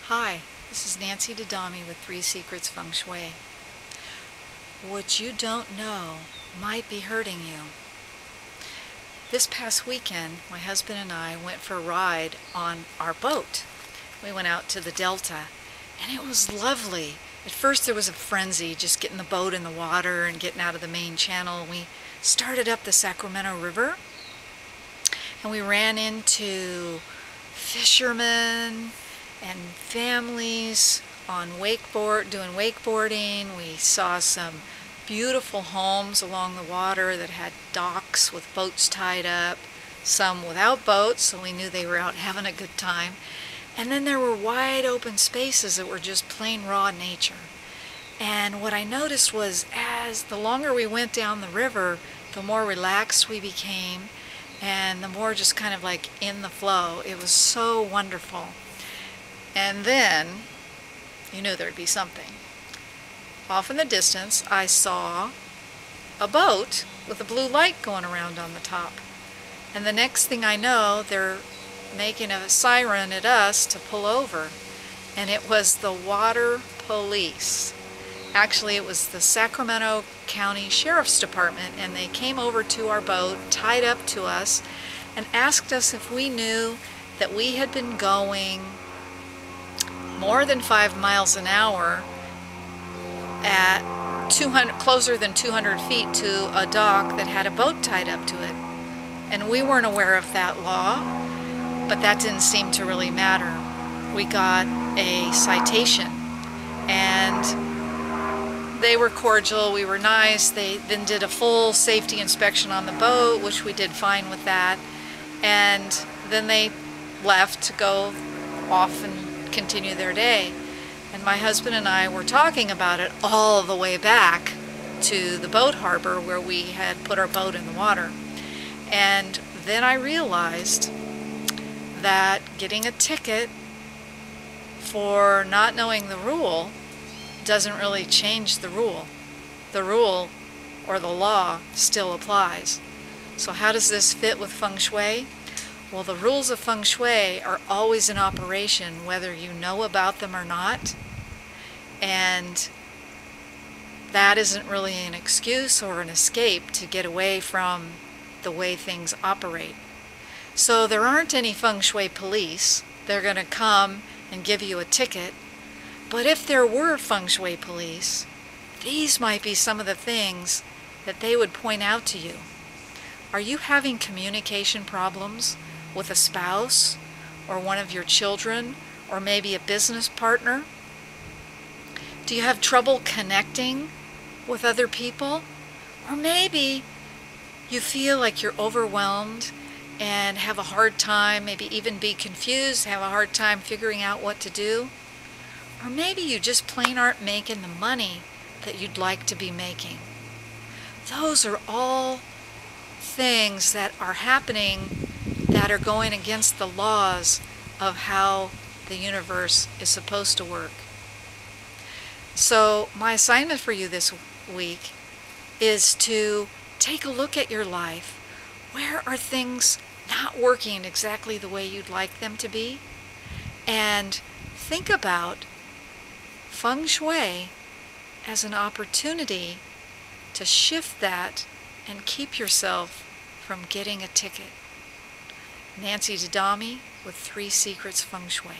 Hi, this is Nancy Dadami with 3 Secrets Feng Shui. What you don't know might be hurting you. This past weekend, my husband and I went for a ride on our boat. We went out to the Delta, and it was lovely. At first there was a frenzy, just getting the boat in the water and getting out of the main channel. We started up the Sacramento River, and we ran into fishermen and families on doing wakeboarding. We saw some beautiful homes along the water that had docks with boats tied up, some without boats, so we knew they were out having a good time. And then there were wide open spaces that were just plain raw nature. And what I noticed was, as the longer we went down the river, the more relaxed we became and the more just kind of like in the flow. It was so wonderful. And then, you knew there'd be something. Off in the distance, I saw a boat with a blue light going around on the top. And the next thing I know, they're making a siren at us to pull over. And it was the water police. Actually, it was the Sacramento County Sheriff's Department, and they came over to our boat, tied up to us, and asked us if we knew that we had been going more than 5 miles an hour at closer than 200 feet to a dock that had a boat tied up to it. And we weren't aware of that law, but that didn't seem to really matter. We got a citation, and they were cordial, we were nice. They then did a full safety inspection on the boat, which we did fine with that, and then they left to go off and continue their day. And my husband and I were talking about it all the way back to the boat harbor where we had put our boat in the water. And then I realized that getting a ticket for not knowing the rule doesn't really change the rule. The rule or the law still applies. So how does this fit with Feng Shui? Well, the rules of Feng Shui are always in operation whether you know about them or not. And that isn't really an excuse or an escape to get away from the way things operate. So there aren't any Feng Shui police. They're going to come and give you a ticket. But if there were Feng Shui police, these might be some of the things that they would point out to you. Are you having communication problems with a spouse or one of your children or maybe a business partner? Do you have trouble connecting with other people? Or maybe you feel like you're overwhelmed and have a hard time, maybe even be confused, have a hard time figuring out what to do. Or maybe you just plain aren't making the money that you'd like to be making. Those are all things that are happening that are going against the laws of how the universe is supposed to work. So my assignment for you this week is to take a look at your life. Where are things not working exactly the way you'd like them to be? And think about Feng Shui as an opportunity to shift that and keep yourself from getting a ticket. Nancy Dadami with 3 Secrets Feng Shui.